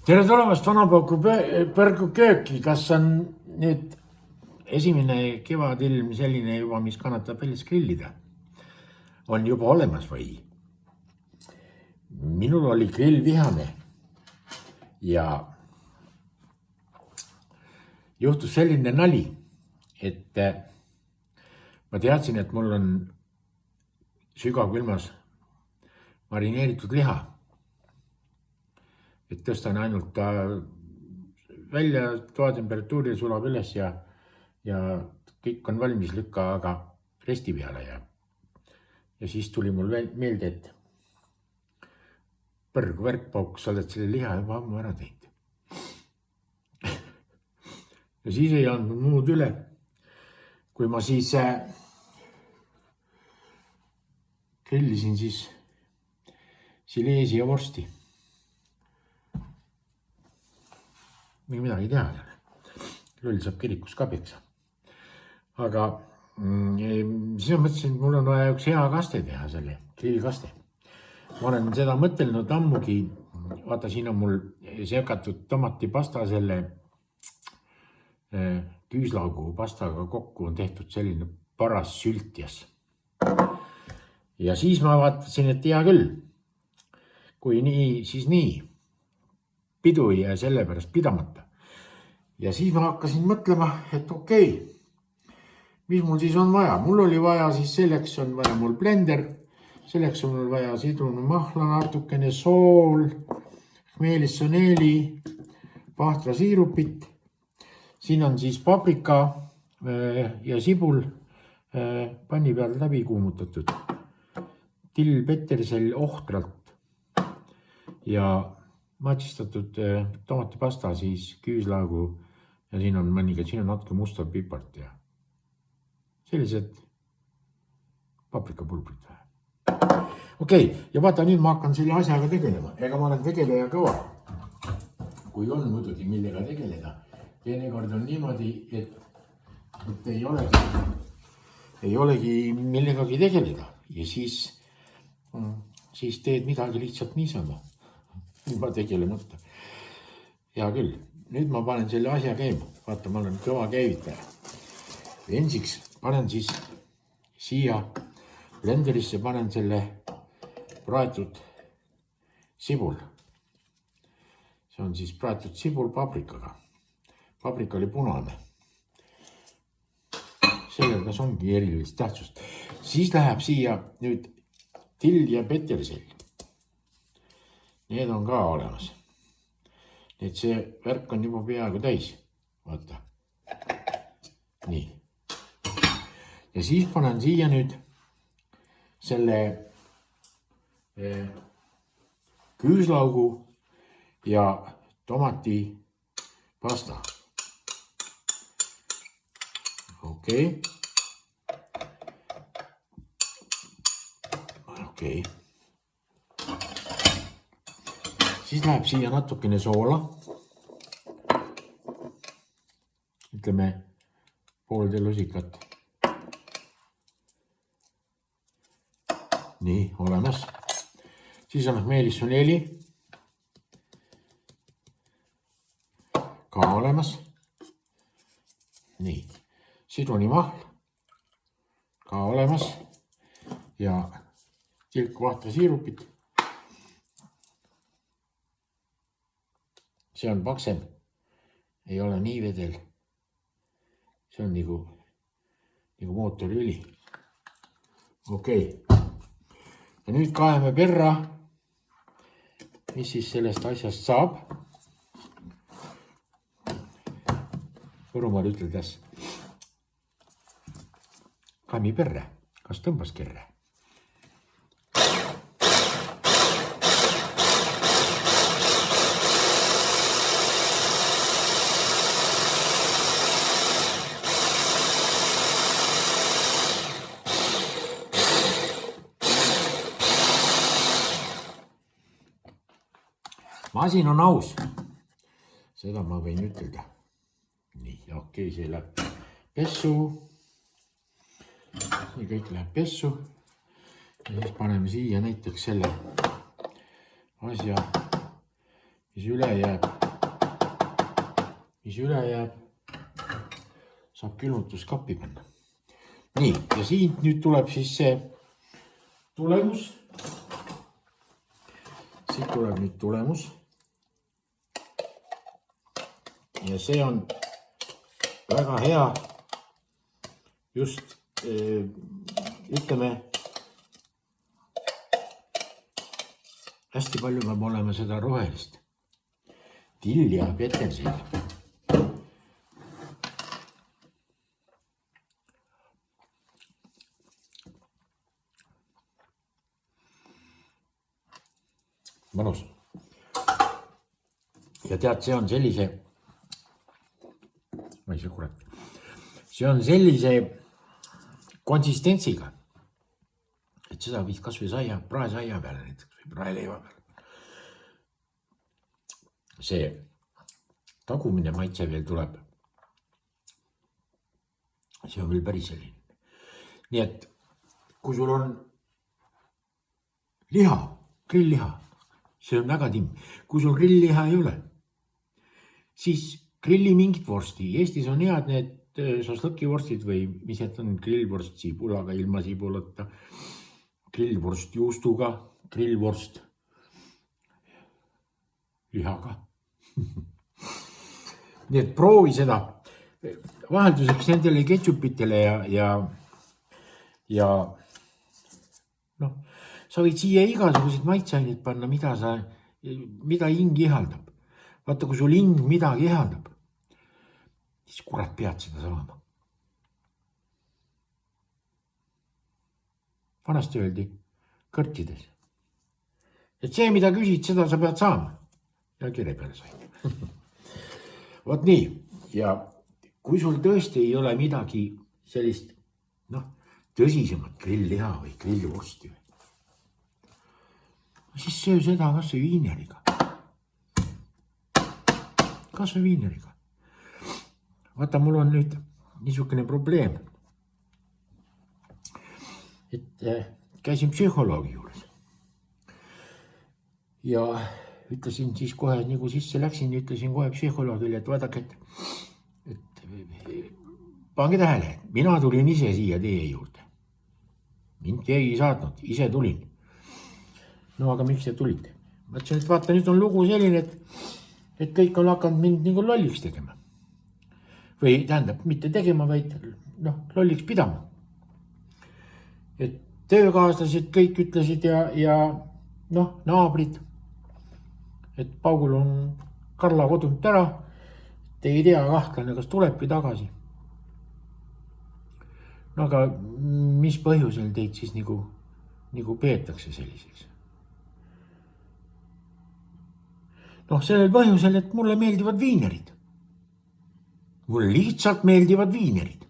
tere tulemast Vanapauku Põrgu kööki, kas on nüüd esimene kevadilm selline juba, mis kannatab väljas grillida? On juba olemas või? Minul oli grill vihane ja juhtus selline nali, et ma teadsin, et mul on sügavkülmas marineeritud liha. Et tõstan ainult ta välja toatemperatuuri sulab üles ja kõik on valmis, lükka aga resti peale ja siis tuli mul meelde, et Põrgu Värkpauk, sa oled selle liha juba ammu ära teinud. Ja siis ei andnud muud üle, kui ma siis grillisin siis sileesi ja vorsti. Midagi teha ei ole. Loll saab kirikus ka peksa. Aga siis ma mõtlesin, et mul on vaja üks hea kaste teha, selle grillkaste. Ma olen seda mõtelnud ammugi. Vaata, siin on mul segatud tomatipasta selle küüslaugu pastaga kokku on tehtud selline paras sültjas. Ja siis ma vaatasin, et hea küll. Kui nii, siis nii. Pidu ja selle pärast pidamata. Ja siis ma hakkasin mõtlema, et okei, mis mul siis on vaja? Mul oli vaja siis selleks on vaja mul blender, selleks on mul vaja sidrunimahla, natukene sool, meelissoneeli, pahtrasiirupit. Siin on siis paprika ja sibul panni peal läbi kuumutatud. Till, petersel, ohtralt ja matsistatud tomatipasta, siis küüslaugu ja siin on natuke musta pipart ja sellised paprikapulbrid. Okei, ja vaata, nüüd ma hakkan selle asjaga tegelema. Ega ma olen tegeleja kõva, kui on muidugi millega tegeleda. Teinekord on niimoodi, et ei olegi millegagi tegeleda ja siis teed midagi lihtsalt niisama. Ma tegelemata. Hea küll. Nüüd ma panen selle asja käima. Vaata, ma olen kõva käivitaja. Ensiks panen siis siia blenderisse panen selle praetud sibul. See on siis praetud sibul paprikaga. Paprika oli punane. Sellega ongi erilist tähtsust. Siis läheb siia nüüd till ja petersel. Need on ka olemas. Et see värk on juba peaaegu täis. Vaata. Nii. Ja siis panen siia nüüd selle küüslaugu ja tomatipasta. Okei. Siis läheb siia natukene soola. Ütleme pool lusikat. Nii, olemas. Siis on meelissoneeli. Ka olemas. Nii, sidrunimahl. Ka olemas. Ja tilk pahtrasiirupit. See on paksem. Ei ole nii vedel. See on nagu mootoriõli. Okei. Ja nüüd kaeme perra. Mis siis sellest asjast saab? Võrumaal ütledes. Kaemi perre. Kas tõmbas kerre? Masin on aus. Seda ma võin ütelda. Nii, okei, see läheb pessu. See kõik läheb pessu. Ja siis paneme siia näiteks selle asja mis üle jääb, saab külmutuskappi panna. Nii, ja siin nüüd tuleb siis see tulemus. Siit tuleb nüüd tulemus. Ja see on väga hea just ütleme, hästi palju peab olema seda rohelist tilli ja petersiili. Mõnus. Ja tead, see on sellise, see on sellise konsistentsiga, et seda võid kas või praesaia peale näiteks või praeleiva peale. See tagumine maitse veel tuleb. See on veel päris selline. Nii et kui sul on liha, grillliha, see on väga timm. Kui sul grillliha ei ole, siis grilli mingit vorsti. Eestis on head need šašlõkivorstid või mis need on, grillvorst siibulaga, ilma siibulata, grillvorst juustuga, grillvorst lihaga. Nii et proovi seda vahelduseks nendele ketšupitele ja noh, sa võid siia igasuguseid maitseaineid panna, mida hing ihaldab. Vaata, kui sul hing midagi ihaldab, siis kurat pead seda saama. Vanasti öeldi kõrtides. Et see, mida küsid, seda sa pead saama. Ja kire peale sai. Vot nii. Ja kui sul tõesti ei ole midagi sellist tõsisemat grillliha või grillvorsti, siis söö seda kas või viineriga. Kas või viineriga. Vaata, mul on nüüd niisugune probleem, et käisin psühholoogi juures ja ütlesin siis kohe, nagu sisse läksin, ütlesin kohe psühholoogile, et vaadake, et pange tähele, mina tulin ise siia teie juurde. Mind keegi ei saatnud, ise tulin. No aga miks te tulite? Ma ütlesin, et vaata, nüüd on lugu selline, et kõik on hakanud mind nagu lolliks tegema. Või tähendab, mitte tegema, vaid lolliks pidama. Et töökaaslased kõik ütlesid ja naabrid, et Paugul on Karla kodunt ära, te ei tea kahtlane, kas tulebki tagasi. No aga mis põhjusel teid siis nagu peetakse selliseks? Sellel põhjusel, et mulle meeldivad viinerid. Mulle lihtsalt meeldivad viinerid.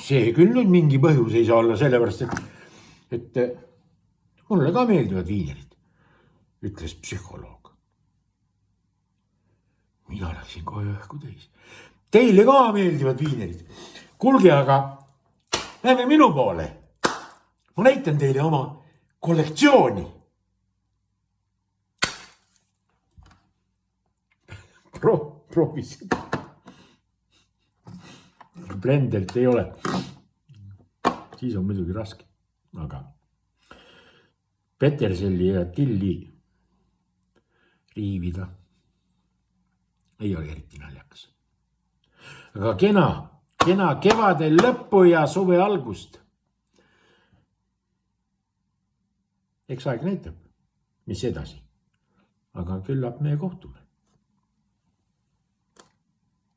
See küll nüüd mingi põhjus ei saa olla, sellepärast, et mulle ka meeldivad viinerid, ütles psühholoog. Mina läksin kohe õhku täis. Teile ka meeldivad viinerid. Kuulge, aga lähme minu poole. Ma näitan teile oma kollektsiooni. Proovi seda. Blenderit ei ole. Siis on muidugi raske. Aga peterselli ja tilli riivida ei ole eriti naljakas. Aga kena kevade lõppu ja suve algust. Eks aeg näitab, mis edasi. Aga küllap me kohtume.